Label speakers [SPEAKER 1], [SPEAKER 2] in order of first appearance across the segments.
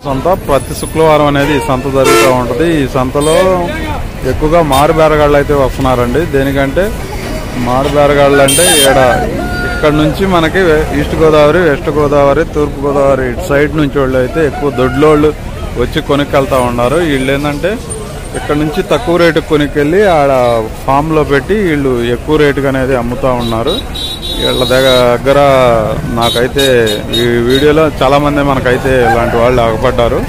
[SPEAKER 1] సంత ప్రతి శుక్రవారం అనేది ఈ సంత జరుగుతూ ఉంటుంది. ఈ సంతలో ఎక్కువగా మారు బేరగాళ్ళు అయితే వస్తున్నారండి. దేనికంటే మారు బేరగాళ్ళు అంటే ఇక్కడ నుంచి మనకి ఈస్ట్ గోదావరి, వెస్ట్ గోదావరి, తూర్పు గోదావరి ఇటు సైడ్ నుంచి వాళ్ళు అయితే ఎక్కువ దొడ్లోళ్ళు వచ్చి కొనుక్కెళ్తా ఉన్నారు. వీళ్ళు ఏంటంటే ఇక్కడ నుంచి తక్కువ రేటుకు కొనుక్కెళ్ళి ఆడ ఫామ్లో పెట్టి వీళ్ళు ఎక్కువ రేటుకు అనేది అమ్ముతూ ఉన్నారు. వీళ్ళ దగ్గర నాకైతే ఈ వీడియోలో చాలామంది మనకైతే ఇలాంటి వాళ్ళు అగపడ్డారు.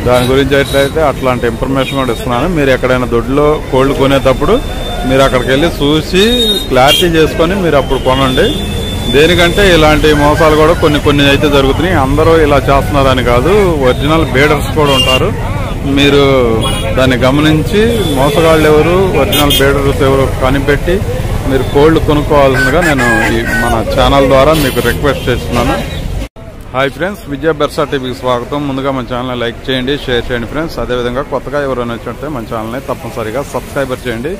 [SPEAKER 1] దాని గురించి అయితే అట్లాంటి ఇన్ఫర్మేషన్ కూడా ఇస్తున్నాను. మీరు ఎక్కడైనా దొడ్లో కోళ్ళు కొనేటప్పుడు మీరు అక్కడికి వెళ్ళి చూసి క్లారిటీ చేసుకొని మీరు అప్పుడు కొనండి. దేనికంటే ఇలాంటి మోసాలు కూడా కొన్ని అయితే జరుగుతున్నాయి. అందరూ ఇలా చేస్తున్నారని కాదు, ఒరిజినల్ బీడర్స్ కూడా ఉంటారు. మీరు దాన్ని గమనించి మోసగాళ్ళు ఎవరు, ఒరిజినల్ బీడర్స్ ఎవరు కనిపెట్టి మీరు కోళ్లు కొనుక్కోవాల్సిందిగా నేను మన ఛానల్ ద్వారా మీకు రిక్వెస్ట్ చేస్తున్నాను. హాయ్ ఫ్రెండ్స్, విజయ బెర్సా టీవీకి స్వాగతం. ముందుగా మన ఛానల్ని లైక్ చేయండి, షేర్ చేయండి ఫ్రెండ్స్. అదేవిధంగా కొత్తగా ఎవరైనా వచ్చినట్టే మన ఛానల్ని తప్పనిసరిగా సబ్స్క్రైబర్ చేయండి.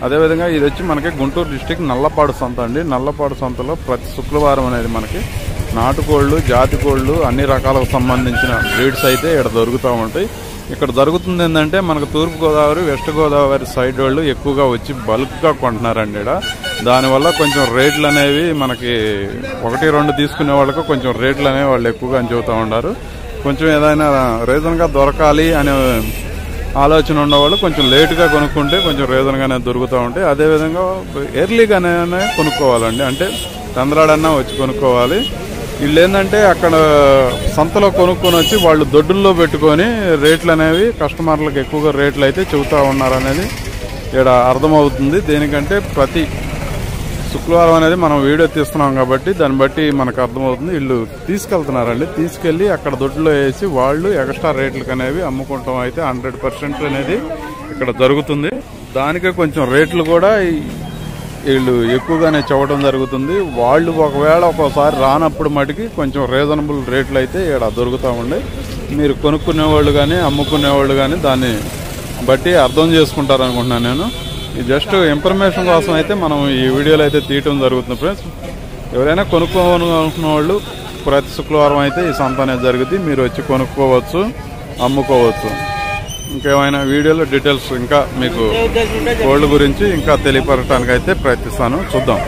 [SPEAKER 1] అదేవిధంగా ఇది వచ్చి మనకి గుంటూరు డిస్టిక్ నల్లపాడు సంత అండి. నల్లపాడు సంతలో ప్రతి శుక్రవారం అనేది మనకి నాటుకోళ్లు, జాతి కోళ్లు, అన్ని రకాలకు సంబంధించిన బ్రీడ్స్ అయితే ఇక్కడ దొరుకుతూ ఉంటాయి. ఇక్కడ జరుగుతుంది ఏంటంటే మనకు తూర్పు గోదావరి, వెస్ట్ గోదావరి సైడ్ వాళ్ళు ఎక్కువగా వచ్చి బల్క్గా కొంటున్నారండి. ఇక్కడ దానివల్ల కొంచెం రేట్లు అనేవి మనకి 1-2 తీసుకునే వాళ్ళకు కొంచెం రేట్లు అనేవి వాళ్ళు ఎక్కువగా చెబుతూ ఉన్నారు. కొంచెం ఏదైనా రీజన్గా దొరకాలి అనే ఆలోచన ఉన్నవాళ్ళు కొంచెం లేటుగా కొనుక్కుంటే కొంచెం రీజన్గానే దొరుకుతూ ఉంటాయి. అదేవిధంగా ఎర్లీగానే కొనుక్కోవాలండి, అంటే చంద్రాడన్నా వచ్చి కొనుక్కోవాలి. వీళ్ళు ఏంటంటే అక్కడ సంతలో కొనుక్కొని వచ్చి వాళ్ళు దొడ్డుల్లో పెట్టుకొని రేట్లు అనేవి కస్టమర్లకు ఎక్కువగా రేట్లు అయితే చెబుతూ ఉన్నారనేది ఇక్కడ అర్థమవుతుంది. దేనికంటే ప్రతి శుక్రవారం అనేది మనం వీడియో తీస్తున్నాం కాబట్టి దాన్ని బట్టి మనకు అర్థమవుతుంది. వీళ్ళు తీసుకెళ్తున్నారండి, తీసుకెళ్లి అక్కడ దొడ్లో వేసి వాళ్ళు ఎక్స్ట్రా రేట్లకు అనేవి అమ్ముకుంటాం అయితే 100% అనేది ఇక్కడ జరుగుతుంది. దానికే కొంచెం రేట్లు కూడా వీళ్ళు ఎక్కువగానే చెప్పడం జరుగుతుంది. వాళ్ళు ఒకవేళ ఒక్కోసారి రానప్పుడు మటుకి కొంచెం రీజనబుల్ రేట్లు అయితే ఇక్కడ దొరుకుతూ ఉండే. మీరు కొనుక్కునేవాళ్ళు కానీ అమ్ముకునేవాళ్ళు కానీ దాన్ని బట్టి అర్థం చేసుకుంటారు అనుకుంటున్నాను నేను. ఇది జస్ట్ ఇన్ఫర్మేషన్ కోసం అయితే మనం ఈ వీడియోలో అయితే తీయటం జరుగుతుంది ఫ్రెండ్స్. ఎవరైనా కొనుక్కోవాలనుకున్న వాళ్ళు ప్రతి శుక్రవారం అయితే ఈ సంత అనేది జరుగుతుంది. మీరు వచ్చి కొనుక్కోవచ్చు, అమ్ముకోవచ్చు. ఇంకేమైనా వీడియోలో డీటెయిల్స్ ఇంకా మీకు కోళ్ళ గురించి ఇంకా తెలియపరచడానికి అయితే ప్రయత్నిస్తాను. చూద్దాం.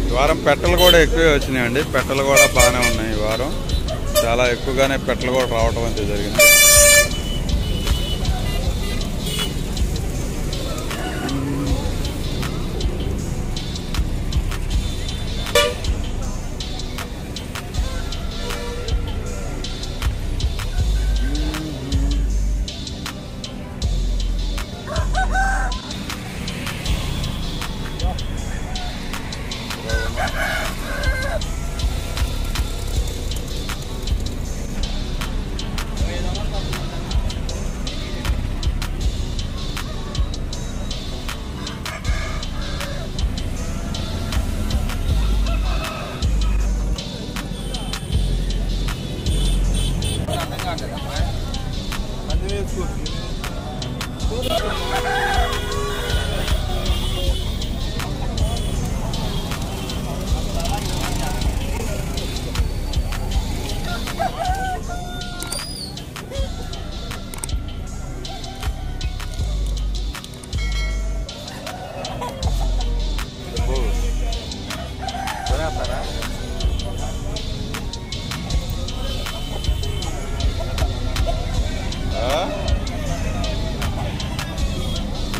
[SPEAKER 1] ఈ వారం పెట్టలు కూడా ఎక్కువే వచ్చినాయండి. పెట్టలు కూడా బాగానే ఉన్నాయి. ఈ వారం చాలా ఎక్కువగానే పెట్టలు కూడా రావటం అయితే జరిగింది.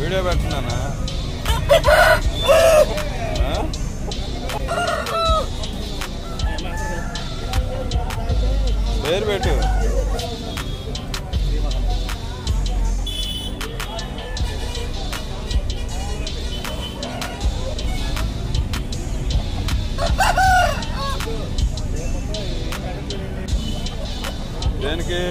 [SPEAKER 1] వీడియో పెడుతున్నానా? పేరు పెట్టు. దేనికి?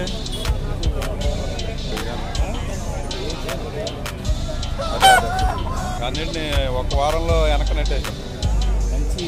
[SPEAKER 1] అన్నింటినీ ఒక వారంలో వెనక నెట్టేసాం. మంచి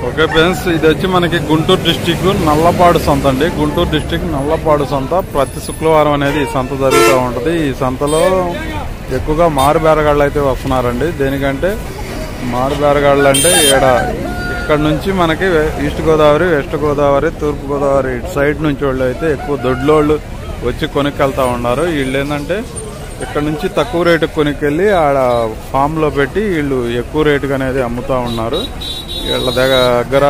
[SPEAKER 1] ఓకే ఫ్రెండ్స్, ఇది వచ్చి మనకి గుంటూరు డిస్టిక్ నల్లపాడు సంత అండి. గుంటూరు డిస్టిక్ నల్లపాడు సంత ప్రతి శుక్రవారం అనేది ఈ సంత జరుగుతూ ఉంటుంది. ఈ సంతలో ఎక్కువగా మారు బేరగాళ్ళు అయితే వస్తున్నారండి. దేనికంటే మారు బేరగాళ్ళు అంటే ఇక్కడ నుంచి మనకి ఈస్ట్ గోదావరి, వెస్ట్ గోదావరి, తూర్పు గోదావరి ఇటు సైడ్ నుంచి వాళ్ళు అయితే ఎక్కువ దొడ్లోళ్ళు వచ్చి కొనుక్కెళ్తా ఉన్నారు. వీళ్ళు ఏంటంటే ఇక్కడ నుంచి తక్కువ రేటుకు కొనుక్కెళ్ళి ఆడ ఫామ్ లో పెట్టి వీళ్ళు ఎక్కువ రేటుకు అనేది అమ్ముతా ఉన్నారు. వీళ్ళ దగ్గర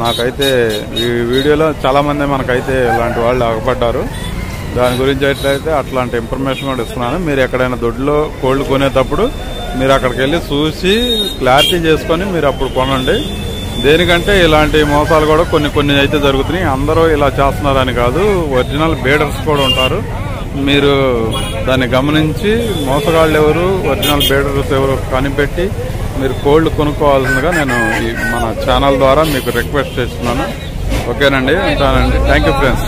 [SPEAKER 1] నాకైతే ఈ వీడియోలో చాలా మంది మనకైతే ఇలాంటి వాళ్ళు అగపడ్డారు. దాని గురించి అయితే అట్లాంటి ఇన్ఫర్మేషన్ కూడా ఇస్తున్నాను. మీరు ఎక్కడైనా దొడ్లో కోళ్ళు కొనేటప్పుడు మీరు అక్కడికి వెళ్ళి చూసి క్లారిటీ చేసుకొని మీరు అప్పుడు కొనండి. దేనికంటే ఇలాంటి మోసాలు కూడా కొన్ని అయితే జరుగుతున్నాయి. అందరూ ఇలా చేస్తున్నారని కాదు, ఒరిజినల్ బీడర్స్ కూడా ఉంటారు. మీరు దాన్ని గమనించి మోసగాళ్ళు ఎవరు, ఒరిజినల్ బీడర్స్ ఎవరు కనిపెట్టి మీరు కోళ్లు కొనుక్కోవాల్సిందిగా నేను మన ఛానల్ ద్వారా మీకు రిక్వెస్ట్ చేస్తున్నాను. ఓకేనండి, ఉంటానండి. Thank you friends.